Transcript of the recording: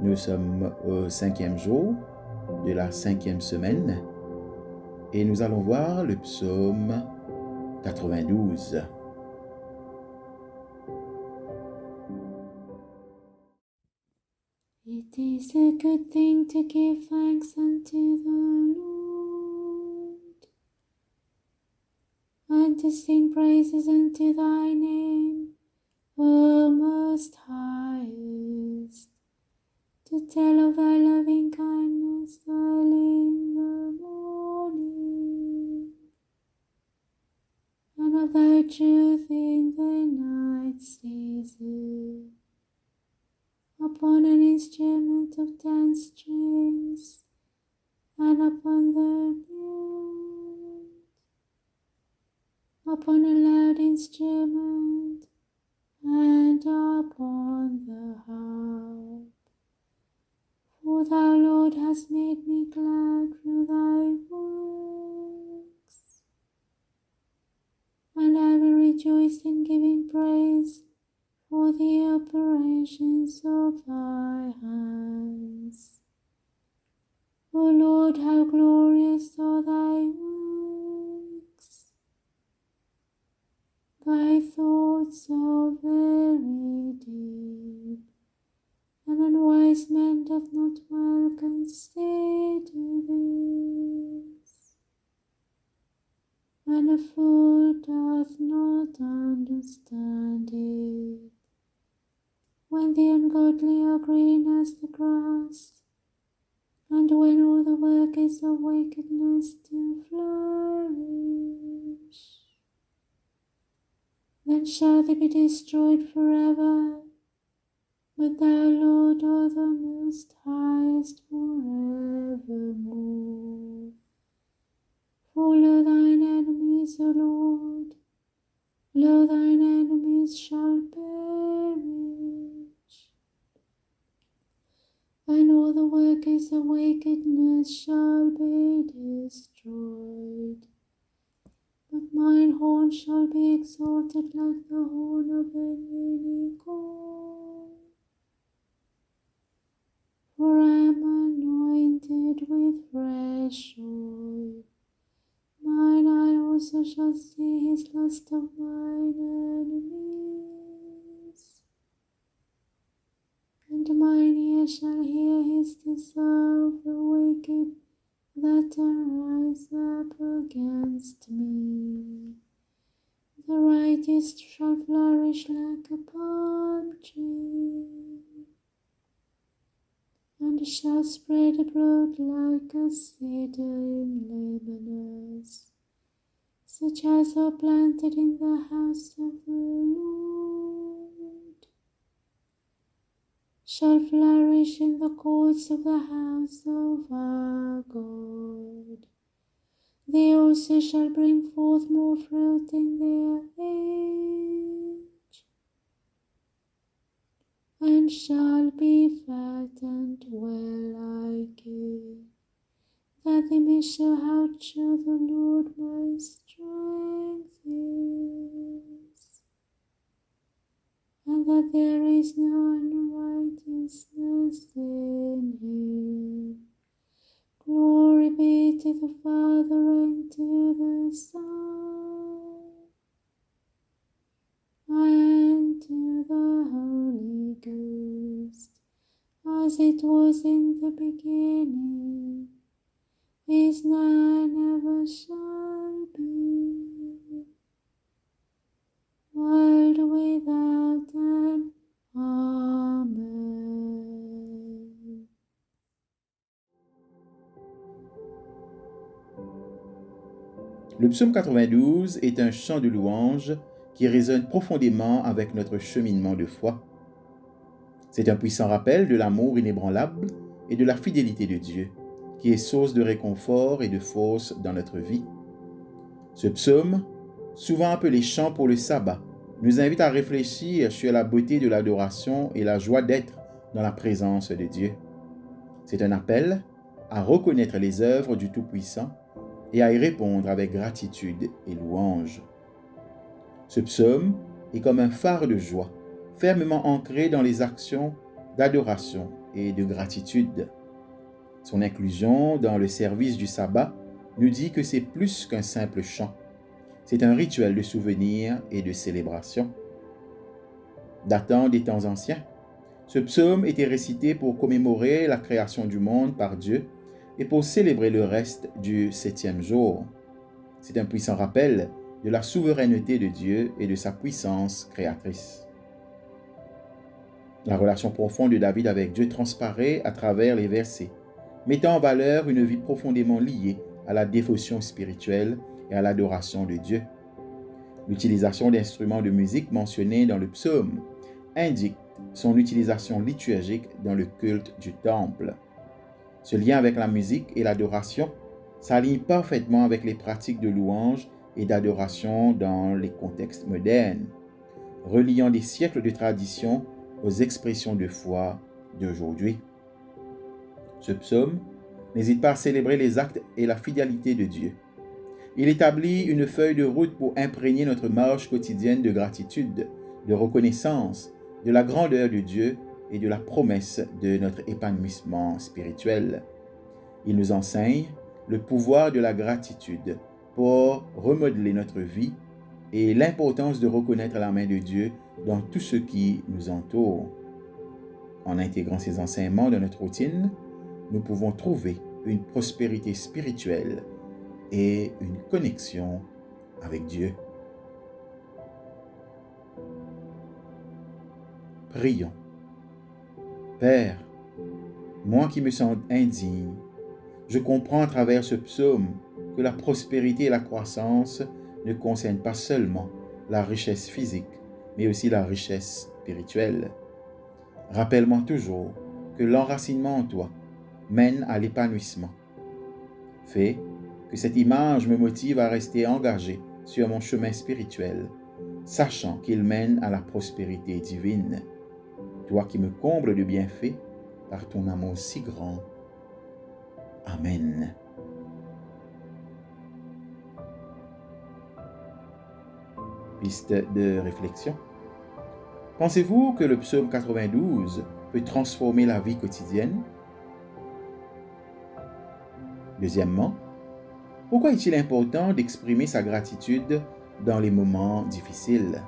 Nous sommes au 5e jour de la 5e semaine et nous allons voir le psaume 92. It is a good thing to give thanks unto the Lord, and to sing praises unto thy name, O Most Highest, to tell of thy loving kindness early in the morning, and of thy truth in the night season. Upon an instrument of 10 strings, and upon the mute, upon a loud instrument, and upon the harp. For thou, Lord, hast made me glad through thy works, and I will rejoice in giving praise for the operations of thy hands. O Lord, how glorious are thy works! Thy thoughts are very deep, and unwise man doth not well consider this, and a fool doth not understand it. When the ungodly are green as the grass, and when all the workers of wickedness do flourish, then shall they be destroyed forever. But thou, Lord, art the most highest forevermore. For lo, thine enemies, O Lord, lo, thine enemies shall perish, and all the workers of wickedness shall be destroyed. But mine horn shall be exalted like the horn of an unicorn. For I am anointed with fresh oil. Mine eye also shall see his lust of mine enemies, and mine ear shall hear his desire of the wicked that arise up against me. The righteous shall flourish like a palm tree, and shall spread abroad like a cedar in Lebanon, such as are planted in the house of the Lord, shall flourish in the courts of the house of our God. They also shall bring forth more fruit in their age, and shall be fat and well like it, that they may show how true the Lord my strength is, and that there is no unrighteousness in him. Glory be to the Father, and to the Son, and to the Holy Ghost, as it was in the beginning, is now, and ever shall be, world without end. Amen. Le psaume 92 est un chant de louange qui résonne profondément avec notre cheminement de foi. C'est un puissant rappel de l'amour inébranlable et de la fidélité de Dieu, qui est source de réconfort et de force dans notre vie. Ce psaume, souvent appelé chant pour le sabbat, nous invite à réfléchir sur la beauté de l'adoration et la joie d'être dans la présence de Dieu. C'est un appel à reconnaître les œuvres du Tout-Puissant et à y répondre avec gratitude et louange. Ce psaume est comme un phare de joie, fermement ancré dans les actions d'adoration et de gratitude. Son inclusion dans le service du sabbat nous dit que c'est plus qu'un simple chant. C'est un rituel de souvenir et de célébration. Datant des temps anciens, ce psaume était récité pour commémorer la création du monde par Dieu et pour célébrer le reste du 7e jour. C'est un puissant rappel de la souveraineté de Dieu et de sa puissance créatrice. La relation profonde de David avec Dieu transparaît à travers les versets, mettant en valeur une vie profondément liée à la dévotion spirituelle et à l'adoration de Dieu. L'utilisation d'instruments de musique mentionnés dans le psaume indique son utilisation liturgique dans le culte du temple. Ce lien avec la musique et l'adoration s'aligne parfaitement avec les pratiques de louange et d'adoration dans les contextes modernes, reliant des siècles de tradition aux expressions de foi d'aujourd'hui. Ce psaume n'hésite pas à célébrer les actes et la fidélité de Dieu. Il établit une feuille de route pour imprégner notre marche quotidienne de gratitude, de reconnaissance, de la grandeur de Dieu et de la promesse de notre épanouissement spirituel. Il nous enseigne le pouvoir de la gratitude pour remodeler notre vie et l'importance de reconnaître la main de Dieu dans tout ce qui nous entoure. En intégrant ces enseignements dans notre routine, nous pouvons trouver une prospérité spirituelle et une connexion avec Dieu. Prions. Père, moi qui me sens indigne, je comprends à travers ce psaume que la prospérité et la croissance ne concernent pas seulement la richesse physique, mais aussi la richesse spirituelle. Rappelle-moi toujours que l'enracinement en toi mène à l'épanouissement. Fais que cette image me motive à rester engagé sur mon chemin spirituel, sachant qu'il mène à la prospérité divine. Toi qui me combles de bienfaits par ton amour si grand. Amen. Piste de réflexion. Pensez-vous que le psaume 92 peut transformer la vie quotidienne? Deuxièmement, pourquoi est-il important d'exprimer sa gratitude dans les moments difficiles?